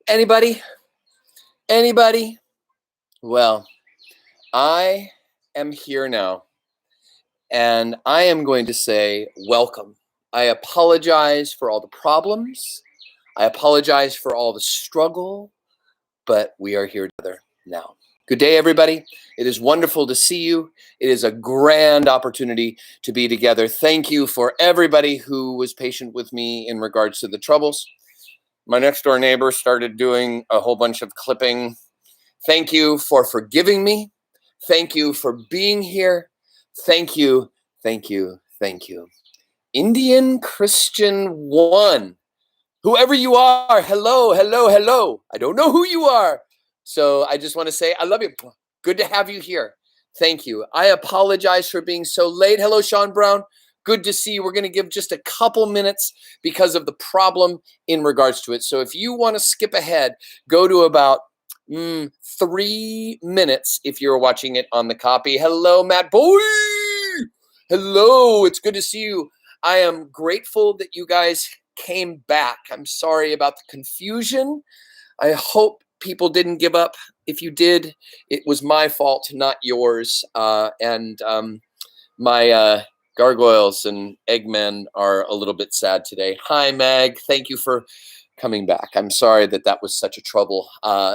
Anybody? Anybody? Well, I am here now, and I am going to say welcome. I apologize for all the problems. I apologize for all the struggle, but we are here together now. Good day, everybody. It is wonderful to see you. It is a grand opportunity to be together. Thank you for everybody who was patient with me in regards to the troubles. My next door neighbor started doing a whole bunch of clipping. Thank you for forgiving me. Thank you for being here. Thank you, thank you, thank you. Indian Christian 1, whoever you are, hello, hello, hello. I don't know who you are. So I just want to say, I love you. Good to have you here. Thank you. I apologize for being so late. Hello, Sean Brown. Good to see you. We're going to give just a couple minutes because of the problem in regards to it. So if you want to skip ahead, go to about 3 minutes if you're watching it on the copy. Hello, Matt Boy. Hello. It's good to see you. I am grateful that you guys came back. I'm sorry about the confusion. I hope people didn't give up. If you did, it was my fault, not yours. My gargoyles and eggmen are a little bit sad today. Hi, Meg. Thank you for coming back. I'm sorry that that was such a trouble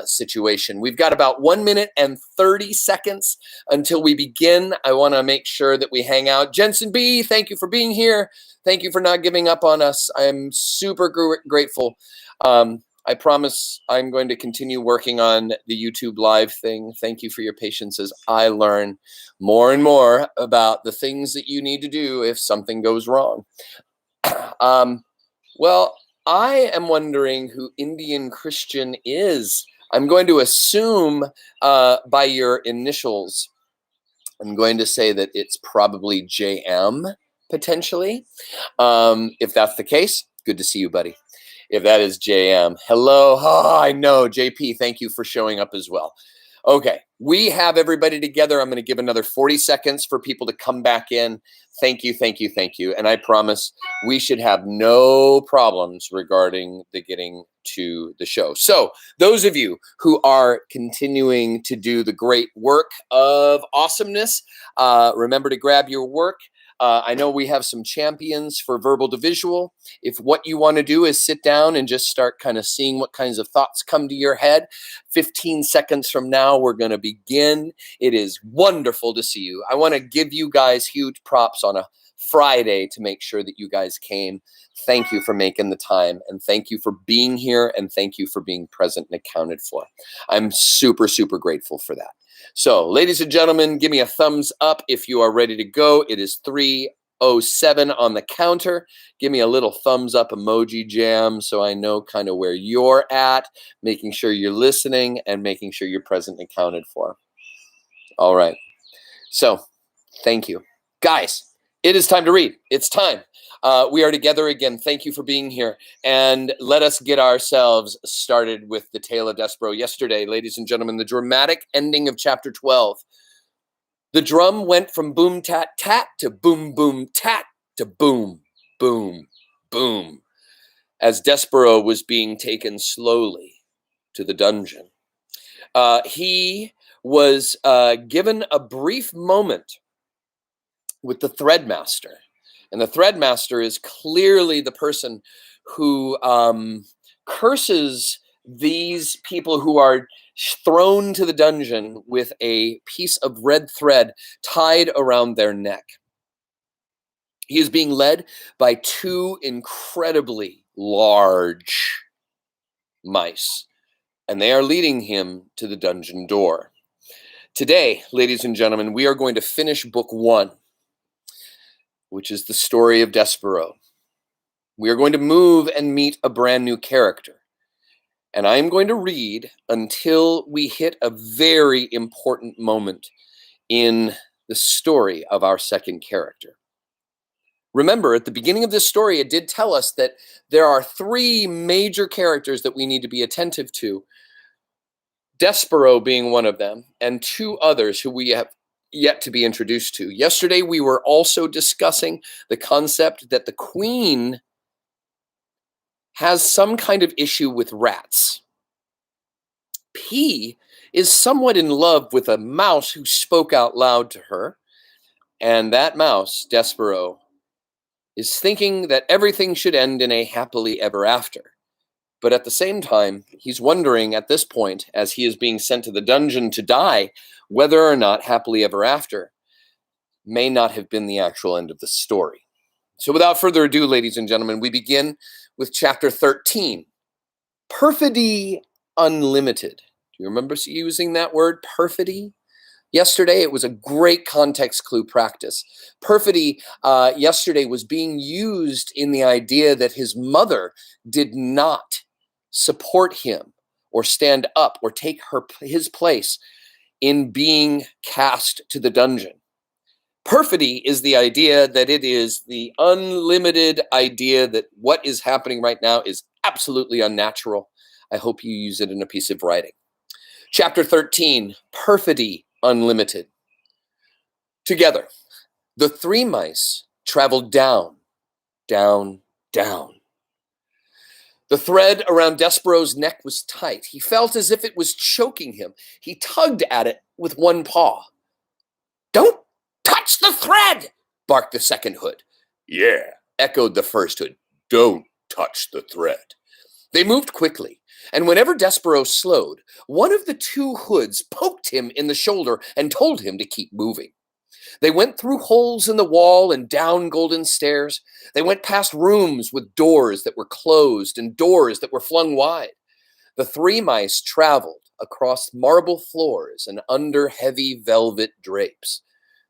situation. We've got about 1 minute and 30 seconds until we begin. I want to make sure that we hang out. Jensen B., thank you for being here. Thank you for not giving up on us. I'm super grateful. I promise I'm going to continue working on the YouTube live thing. Thank you for your patience as I learn more and more about the things that you need to do if something goes wrong. Well, I am wondering who Indian Christian is. I'm going to assume by your initials, I'm going to say that it's probably JM, potentially. If that's the case, good to see you, buddy. If that is JM, hello. Oh, I know, JP, thank you for showing up as well. Okay, we have everybody together. I'm going to give another 40 seconds for people to come back in. Thank you, thank you, thank you. And I promise we should have no problems regarding the getting to the show. So those of you who are continuing to do the great work of awesomeness, remember to grab your work. I know we have some champions for verbal to visual. If what you want to do is sit down and just start kind of seeing what kinds of thoughts come to your head, 15 seconds from now, we're going to begin. It is wonderful to see you. I want to give you guys huge props on a Friday to make sure that you guys came. Thank you for making the time, and thank you for being here, and thank you for being present and accounted for. I'm super, super grateful for that. So, ladies and gentlemen, give me a thumbs up if you are ready to go. It is 3:07 on the counter. Give me a little thumbs up emoji jam so I know kind of where you're at, making sure you're listening and making sure you're present and accounted for. All right. So, thank you. Guys, it is time to read. It's time. We are together again. Thank you for being here. And let us get ourselves started with the tale of Despereaux. Yesterday, ladies and gentlemen, the dramatic ending of chapter 12. The drum went from boom, tat, tat to boom, boom, tat to boom, boom, boom, as Despereaux was being taken slowly to the dungeon. He was given a brief moment with the Threadmaster. And the Threadmaster is clearly the person who curses these people who are thrown to the dungeon with a piece of red thread tied around their neck. He is being led by two incredibly large mice, and they are leading him to the dungeon door. Today, ladies and gentlemen, we are going to finish book 1, which is the story of Despereaux. We are going to move and meet a brand new character. And I am going to read until we hit a very important moment in the story of our second character. Remember, at the beginning of this story, it did tell us that there are 3 major characters that we need to be attentive to. Despereaux being one of them, and 2 others who we have yet to be introduced to. Yesterday, we were also discussing the concept that the queen has some kind of issue with rats. P is somewhat in love with a mouse who spoke out loud to her, and that mouse, Despereaux, is thinking that everything should end in a happily ever after. But at the same time, he's wondering at this point, as he is being sent to the dungeon to die, whether or not happily ever after may not have been the actual end of the story. So without further ado, ladies and gentlemen, we begin with chapter 13, Perfidy Unlimited. Do you remember using that word, perfidy? Yesterday, it was a great context clue practice. Perfidy yesterday was being used in the idea that his mother did not support him or stand up or take his place in being cast to the dungeon. Perfidy is the idea that it is the unlimited idea that what is happening right now is absolutely unnatural. I hope you use it in a piece of writing. Chapter 13, Perfidy Unlimited. Together, the three mice traveled down, down, down. The thread around Despereaux's neck was tight. He felt as if it was choking him. He tugged at it with one paw. "Don't touch the thread!" barked the second hood. "Yeah," echoed the first hood. "Don't touch the thread." They moved quickly, and whenever Despereaux slowed, one of the two hoods poked him in the shoulder and told him to keep moving. They went through holes in the wall and down golden stairs. They went past rooms with doors that were closed and doors that were flung wide. The three mice traveled across marble floors and under heavy velvet drapes.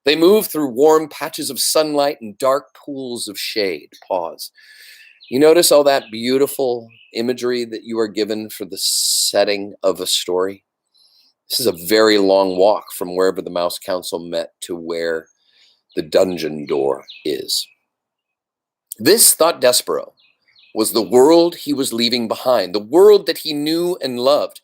They moved through warm patches of sunlight and dark pools of shade. Pause. You notice all that beautiful imagery that you are given for the setting of a story? This is a very long walk from wherever the Mouse Council met to where the dungeon door is. This, thought Despereaux, was the world he was leaving behind, the world that he knew and loved.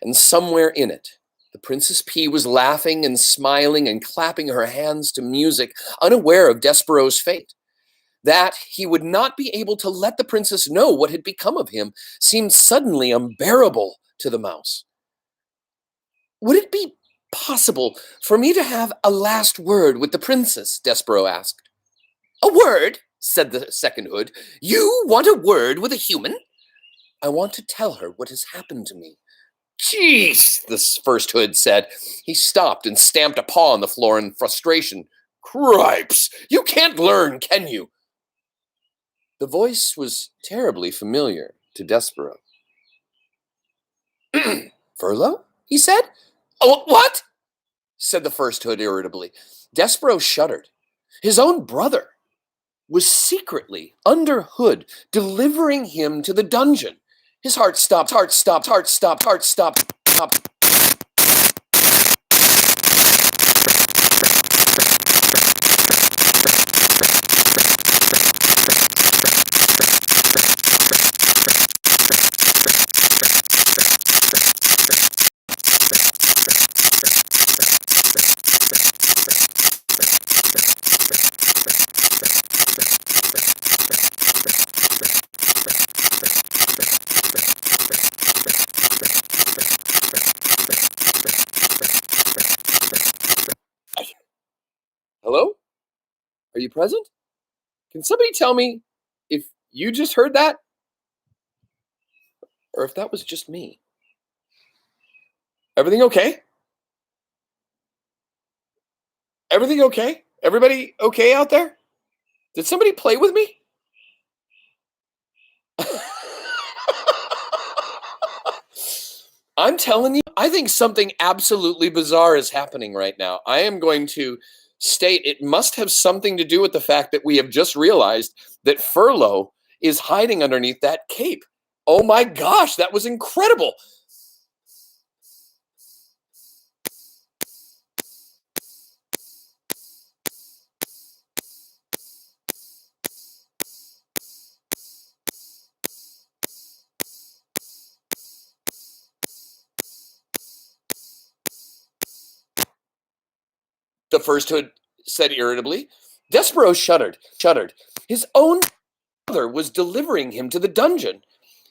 And somewhere in it, the Princess P was laughing and smiling and clapping her hands to music, unaware of Despereaux's fate. That he would not be able to let the princess know what had become of him seemed suddenly unbearable to the mouse. "Would it be possible for me to have a last word with the princess?" Despereaux asked. "A word?" said the second hood. "You want a word with a human?" "I want to tell her what has happened to me." "Jeez," the first hood said. He stopped and stamped a paw on the floor in frustration. "Cripes! You can't learn, can you?" The voice was terribly familiar to Despereaux. "Furlough?" he said. "Oh, what?" said the first hood irritably. Despereaux shuddered. His own brother was secretly under hood, delivering him to the dungeon. His heart stopped. Hello? Are you present? Can somebody tell me if you just heard that? Or if that was just me? Everything okay? Everything okay? Everybody okay out there? Did somebody play with me? I'm telling you, I think something absolutely bizarre is happening right now. I am going to state it must have something to do with the fact that we have just realized that Furlough is hiding underneath that cape. Oh my gosh, that was incredible. The first hood said irritably. Despereaux shuddered. His own brother was delivering him to the dungeon.